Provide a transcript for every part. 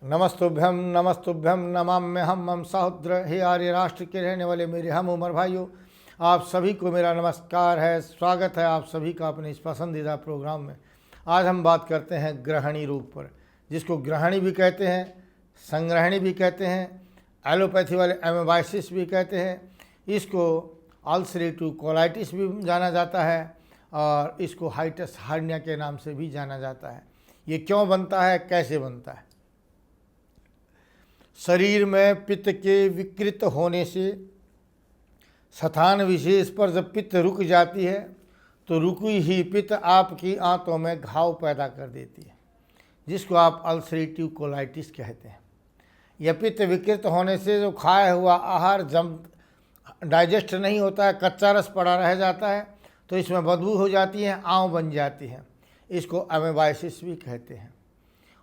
नमस्तुभ्यम नमस्तुभ्यम नमाम्यहम मम सहोदर। हे आर्य राष्ट्र के रहने वाले मेरे हम उमर भाइयों, आप सभी को मेरा नमस्कार है। स्वागत है आप सभी का अपने इस पसंदीदा प्रोग्राम में। आज हम बात करते हैं ग्रहणी रोग पर, जिसको ग्रहणी भी कहते हैं, संग्रहणी भी कहते हैं, एलोपैथी वाले एमेबाइसिस भी कहते हैं। इसको अल्सरेटिव कोलाइटिस भी जाना जाता है और इसको हाइटस हर्निया के नाम से भी जाना जाता है। ये क्यों बनता है, कैसे बनता है? शरीर में पित्त के विकृत होने से स्थान विशेष पर जब पित्त रुक जाती है तो रुकी ही पित्त आपकी आंतों में घाव पैदा कर देती है, जिसको आप अल्सरेटिव कोलाइटिस कहते हैं। यह पित्त विकृत होने से जो खाया हुआ आहार जम डाइजेस्ट नहीं होता है, कच्चा रस पड़ा रह जाता है, तो इसमें बदबू हो जाती है, आंव बन जाती है। इसको एमेबाइसिस भी कहते हैं।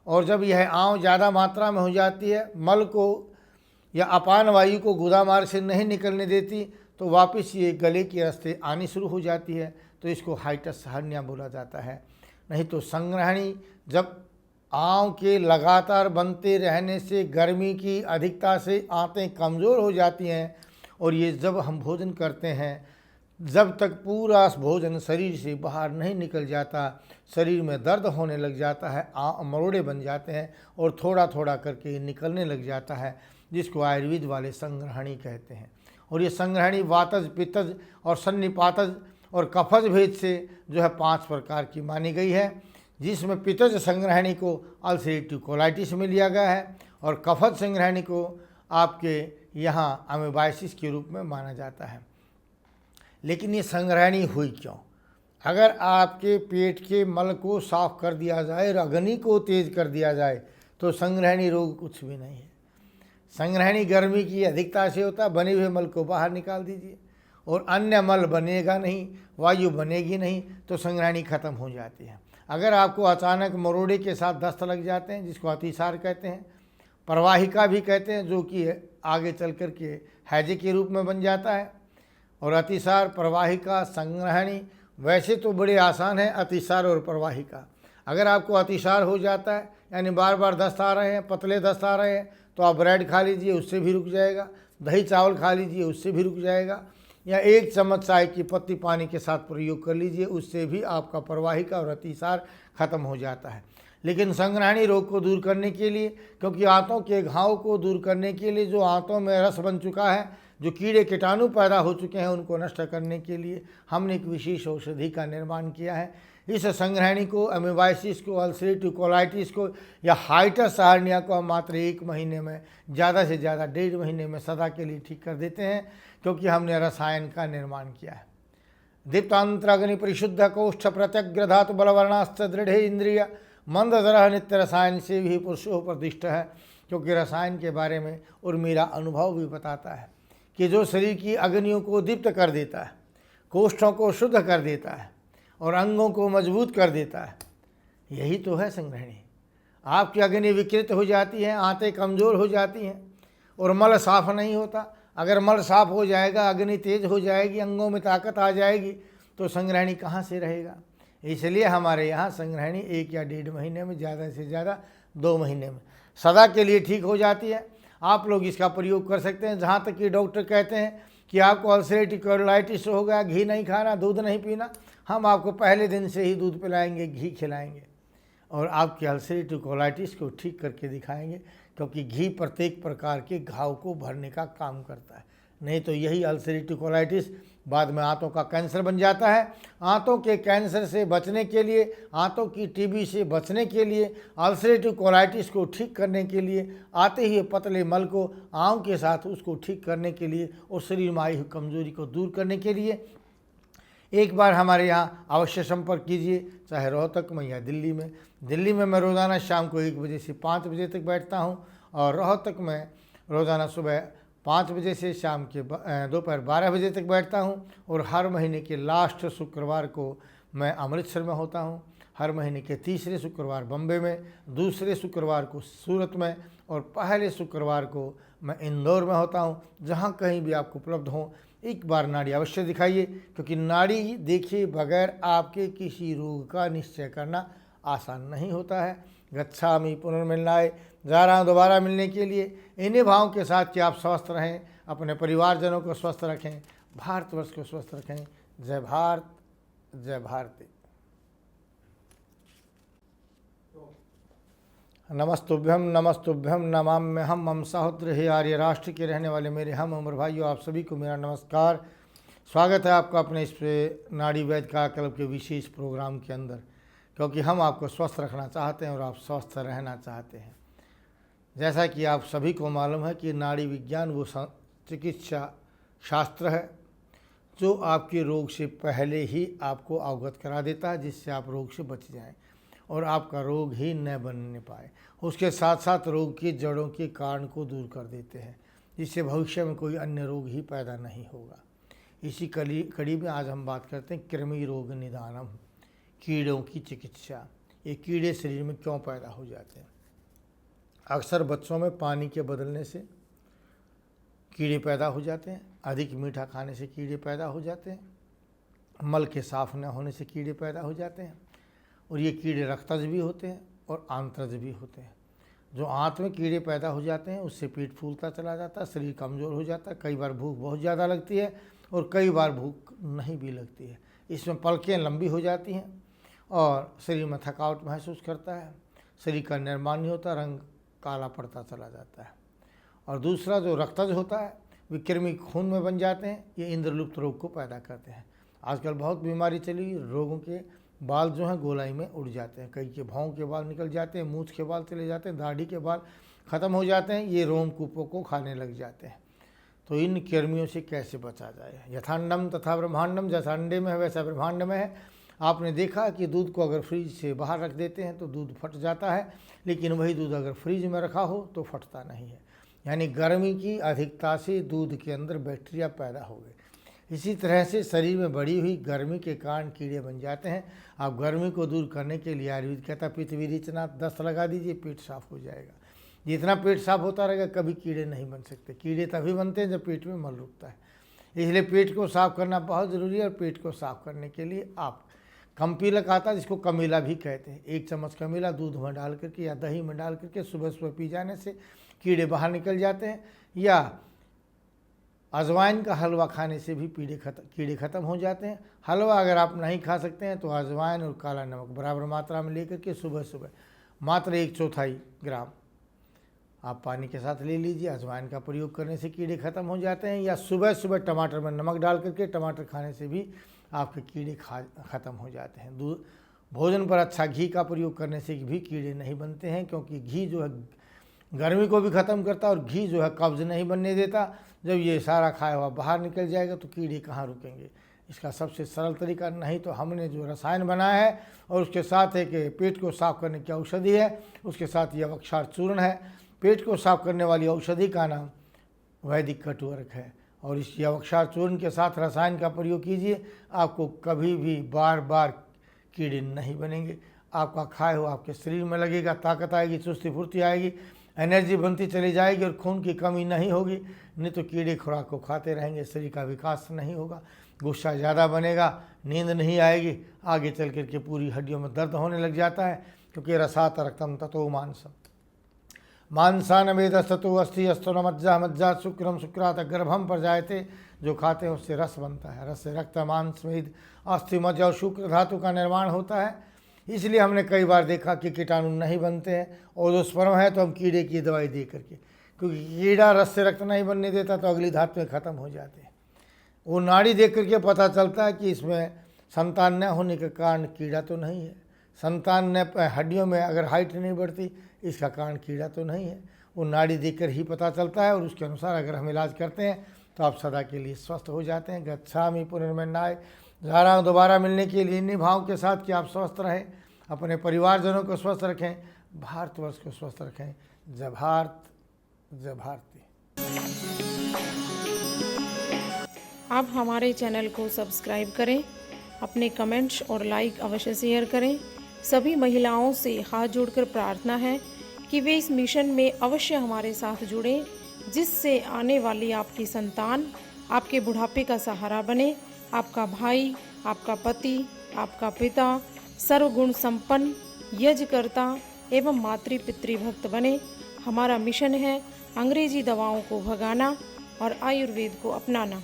और जब यह आंव ज़्यादा मात्रा में हो जाती है, मल को या अपान वायु को गुदा मार्ग से नहीं निकलने देती, तो वापस ये गले के रास्ते आनी शुरू हो जाती है, तो इसको हाइटस हर्निया बोला जाता है। नहीं तो संग्रहणी, जब आंव के लगातार बनते रहने से गर्मी की अधिकता से आंतें कमज़ोर हो जाती हैं, और ये जब हम भोजन करते हैं, जब तक पूरा भोजन शरीर से बाहर नहीं निकल जाता, शरीर में दर्द होने लग जाता है, मरोड़े बन जाते हैं और थोड़ा थोड़ा करके निकलने लग जाता है, जिसको आयुर्वेद वाले संग्रहणी कहते हैं। और ये संग्रहणी वातज, पित्तज और सन्निपातज और कफज भेद से जो है 5 प्रकार की मानी गई है, जिसमें पित्तज संग्रहणी को अल्सरेटिव कोलाइटिस में लिया गया है और कफज संग्रहणी को आपके यहाँ एमेबाइसिस के रूप में माना जाता है। लेकिन ये संग्रहणी हुई क्यों? अगर आपके पेट के मल को साफ कर दिया जाए और अग्नि को तेज कर दिया जाए तो संग्रहणी रोग कुछ भी नहीं है। संग्रहणी गर्मी की अधिकता से होता है। बने हुए मल को बाहर निकाल दीजिए और अन्य मल बनेगा नहीं, वायु बनेगी नहीं, तो संग्रहणी खत्म हो जाती है। अगर आपको अचानक मरोड़े के साथ दस्त लग जाते हैं, जिसको अतिसार कहते हैं, प्रवाहिका भी कहते हैं, जो कि आगे चल कर के हैजे के रूप में बन जाता है। और अतिसार, प्रवाहिका, संग्रहणी वैसे तो बड़े आसान है, अतिसार और प्रवाहिका। अगर आपको अतिसार हो जाता है, यानी बार बार दस्त आ रहे हैं, पतले दस्त आ रहे हैं, तो आप ब्रेड खा लीजिए, उससे भी रुक जाएगा। दही चावल खा लीजिए, उससे भी रुक जाएगा। या 1 चम्मच चाय की पत्ती पानी के साथ प्रयोग कर लीजिए, उससे भी आपका प्रवाहिका और अतिसार खत्म हो जाता है। लेकिन संग्रहणी रोग को दूर करने के लिए, क्योंकि आंतों के घाव को दूर करने के लिए, जो आंतों में रस बन चुका है, जो कीड़े कीटाणु पैदा हो चुके हैं, उनको नष्ट करने के लिए हमने एक विशेष औषधि का निर्माण किया है। इस संग्रहणी को, एमेबाइसिस को, अल्सरेटिव कोलाइटिस को या हाइटस हर्निया को हम मात्र 1 महीने में, ज़्यादा से ज़्यादा 1.5 महीने में सदा के लिए ठीक कर देते हैं, क्योंकि हमने रसायन का निर्माण किया है। दीप्तांतराग्नि परिशुद्ध कोष्ठ प्रत्यग्र धातु बलवर्णाश्च दृढ़ इंद्रिय मंदधरः नित्य रसायन से भी पुरुषो प्रतिष्ठ है। क्योंकि रसायन के बारे में और मेरा अनुभव भी बताता है कि जो शरीर की अग्नियों को दीप्त कर देता है, कोष्ठों को शुद्ध कर देता है और अंगों को मजबूत कर देता है, यही तो है संग्रहणी। आपकी अग्नि विकृत हो जाती है, आंतें कमज़ोर हो जाती हैं और मल साफ नहीं होता। अगर मल साफ हो जाएगा, अग्नि तेज हो जाएगी, अंगों में ताकत आ जाएगी, तो संग्रहणी कहाँ से रहेगा? इसलिए हमारे यहाँ संग्रहणी 1 या 1.5 महीने में, ज़्यादा से ज़्यादा 2 महीने में सदा के लिए ठीक हो जाती है। आप लोग इसका प्रयोग कर सकते हैं। जहाँ तक कि डॉक्टर कहते हैं कि आपको अल्सरेटिव कोलाइटिस हो गया, घी नहीं खाना, दूध नहीं पीना, हम आपको पहले दिन से ही दूध पिलाएंगे, घी खिलाएंगे और आपके अल्सरेटिव कोलाइटिस को ठीक करके दिखाएंगे। क्योंकि घी प्रत्येक प्रकार के घाव को भरने का काम करता है। नहीं तो यही अल्सरेटिव कोलाइटिस बाद में आंतों का कैंसर बन जाता है। आंतों के कैंसर से बचने के लिए, आंतों की टीबी से बचने के लिए, अल्सरेटिव कोलाइटिस को ठीक करने के लिए, आते ही पतले मल को आंव के साथ उसको ठीक करने के लिए और शरीर में आई हुई कमजोरी को दूर करने के लिए एक बार हमारे यहाँ अवश्य संपर्क कीजिए, चाहे रोहतक में या दिल्ली में। दिल्ली में मैं रोज़ाना शाम को 1 बजे से 5 बजे तक बैठता हूँ और रोहतक में रोज़ाना सुबह 5 बजे से शाम के दोपहर 12 बजे तक बैठता हूँ। और हर महीने के लास्ट शुक्रवार को मैं अमृतसर में होता हूँ, हर महीने के तीसरे शुक्रवार बम्बे में, दूसरे शुक्रवार को सूरत में और पहले शुक्रवार को मैं इंदौर में होता हूँ। जहाँ कहीं भी आपको उपलब्ध हो, एक बार नाड़ी अवश्य दिखाइए, क्योंकि नाड़ी देखे बगैर आपके किसी रोग का निश्चय करना आसान नहीं होता है। गच्छामि पुनर्मिलनाय, जा रहा हूँ दोबारा मिलने के लिए। इन्हीं भावों के साथ कि आप स्वस्थ रहें, अपने परिवारजनों को स्वस्थ रखें, भारतवर्ष को स्वस्थ रखें। जय भारत, जय भारती। नमस्तुभ्यम नमस्तुभ्यम नमाम्यहम मम सहोदर। हे आर्य राष्ट्र के रहने वाले मेरे हम उम्र भाइयों, आप सभी को मेरा नमस्कार। स्वागत है आपका अपने इस नाड़ी वैद्य कायाकल्प के विशेष प्रोग्राम के अंदर, क्योंकि हम आपको स्वस्थ रखना चाहते हैं और आप स्वस्थ रहना चाहते हैं। जैसा कि आप सभी को मालूम है कि नाड़ी विज्ञान वो चिकित्सा शास्त्र है जो आपके रोग से पहले ही आपको अवगत करा देता है, जिससे आप रोग से बच जाएं और आपका रोग ही न बनने पाए। उसके साथ साथ रोग की जड़ों के कारण को दूर कर देते हैं, जिससे भविष्य में कोई अन्य रोग ही पैदा नहीं होगा। इसी कड़ी में आज हम बात करते हैं कृमि रोग निदानम, कीड़ों की चिकित्सा। ये कीड़े शरीर में क्यों पैदा हो जाते हैं? अक्सर बच्चों में पानी के बदलने से कीड़े पैदा हो जाते हैं, अधिक मीठा खाने से कीड़े पैदा हो जाते हैं, मल के साफ न होने से कीड़े पैदा हो जाते हैं। और ये कीड़े रक्तज भी होते हैं और आंत्रज भी होते हैं। जो आंत में कीड़े पैदा हो जाते हैं उससे पेट फूलता चला जाता है, शरीर कमज़ोर हो जाता है, कई बार भूख बहुत ज़्यादा लगती है और कई बार भूख नहीं भी लगती है। इसमें पलकें लंबी हो जाती हैं और शरीर में थकावट महसूस करता है, शरीर का निर्माण नहीं होता, रंग काला पड़ता चला जाता है। और दूसरा जो रक्तज होता है, वे कृमि खून में बन जाते हैं, ये इंद्रलुप्त रोग को पैदा करते हैं। आजकल बहुत बीमारी चली, रोगों के बाल जो हैं गोलाई में उड़ जाते हैं, कई के भावों के बाल निकल जाते हैं, मूछ के बाल चले जाते हैं, दाढ़ी के बाल ख़त्म हो जाते हैं, ये रोमकूपों को खाने लग जाते हैं। तो इन कृमियों से कैसे बचा जाए? यथांडम तथा ब्रह्मांडम, जैसा अंडे में है वैसा ब्रह्मांड में है। आपने देखा कि दूध को अगर फ्रिज से बाहर रख देते हैं तो दूध फट जाता है, लेकिन वही दूध अगर फ्रिज में रखा हो तो फटता नहीं है। यानी गर्मी की अधिकता से दूध के अंदर बैक्टीरिया पैदा हो गए। इसी तरह से शरीर में बढ़ी हुई गर्मी के कारण कीड़े बन जाते हैं। आप गर्मी को दूर करने के लिए आयुर्वेद कहता है पित्त विरेचना 10 लगा दीजिए, पेट साफ हो जाएगा। जितना पेट साफ होता रहेगा कभी कीड़े नहीं बन सकते। कीड़े तभी बनते हैं जब पेट में मल रुकता है, इसलिए पेट को साफ करना बहुत ज़रूरी है। और पेट को साफ करने के लिए आप कम्पीलक आता है, जिसको कमीला भी कहते हैं, 1 चम्मच कमीला दूध में डाल करके या दही में डाल करके सुबह सुबह पी जाने से कीड़े बाहर निकल जाते हैं। या अजवाइन का हलवा खाने से भी कीड़े ख़त्म हो जाते हैं। हलवा अगर आप नहीं खा सकते हैं तो अजवाइन और काला नमक बराबर मात्रा में लेकर के सुबह सुबह मात्र 1/4 ग्राम आप पानी के साथ ले लीजिए। अजवाइन का प्रयोग करने से कीड़े ख़त्म हो जाते हैं। या सुबह सुबह टमाटर में नमक डाल करके टमाटर खाने से भी आपके कीड़े ख़त्म हो जाते हैं। भोजन पर अच्छा घी का प्रयोग करने से भी कीड़े नहीं बनते हैं, क्योंकि घी जो है गर्मी को भी ख़त्म करता है और घी जो है कब्ज़ नहीं बनने देता। जब ये सारा खाया हुआ बाहर निकल जाएगा तो कीड़े कहाँ रुकेंगे? इसका सबसे सरल तरीका, नहीं तो हमने जो रसायन बनाया है और उसके साथ एक पेट को साफ़ करने की औषधि है, उसके साथ ये यवक्षार चूर्ण है। पेट को साफ़ करने वाली औषधि का नाम वैदिक कटुअर्क है। और इस यवक्षार चूर्ण के साथ रसायन का प्रयोग कीजिए, आपको कभी भी बार बार कीड़े नहीं बनेंगे। आपका खाए हुआ आपके शरीर में लगेगा, ताकत आएगी, चुस्ती फुर्ती आएगी, एनर्जी बनती चली जाएगी और खून की कमी नहीं होगी। नहीं तो कीड़े खुराक को खाते रहेंगे, शरीर का विकास नहीं होगा, गुस्सा ज़्यादा बनेगा, नींद नहीं आएगी, आगे चल कर के पूरी हड्डियों में दर्द होने लग जाता है। क्योंकि रसात रक्तम ततो मांसम, मांसान वेदस्तु अस्थि अस्तो न मज्जा मज्जा शुक्रम शुक्रात गर्भम पर जायते। जो खाते हैं उससे रस बनता है, रस से रक्त मांस मेद अस्थि मज्ज और शुक्र धातु का निर्माण होता है। इसलिए हमने कई बार देखा कि कीटाणु नहीं बनते हैं और जो स्पर्म है तो हम कीड़े की दवाई दे करके, क्योंकि कीड़ा रस से रक्त नहीं बनने देता तो अगली धातुएं ख़त्म हो जाते हैं। वो नाड़ी देख करके पता चलता है कि इसमें संतान न होने के कारण कीड़ा तो नहीं है, संतान न हड्डियों में अगर हाइट नहीं बढ़ती इसका कारण कीड़ा तो नहीं है। वो नाड़ी देखकर ही पता चलता है और उसके अनुसार अगर हम इलाज करते हैं तो आप सदा के लिए स्वस्थ हो जाते हैं। गच्छामि पुनर्मिलनाय, जा रहा हूँ दोबारा मिलने के लिए, इन्हीं भाव के साथ कि आप स्वस्थ रहें, अपने परिवारजनों को स्वस्थ रखें, भारतवर्ष को स्वस्थ रखें। जय भारत, जय भारती। आप हमारे चैनल को सब्सक्राइब करें, अपने कमेंट्स और लाइक अवश्य शेयर करें। सभी महिलाओं से हाथ जोड़कर प्रार्थना है कि वे इस मिशन में अवश्य हमारे साथ जुड़ें, जिससे आने वाली आपकी संतान आपके बुढ़ापे का सहारा बने। आपका भाई, आपका पति, आपका पिता सर्वगुण संपन्न, यज्ञकर्ता एवं मातृ पितृभक्त बने। हमारा मिशन है अंग्रेजी दवाओं को भगाना और आयुर्वेद को अपनाना।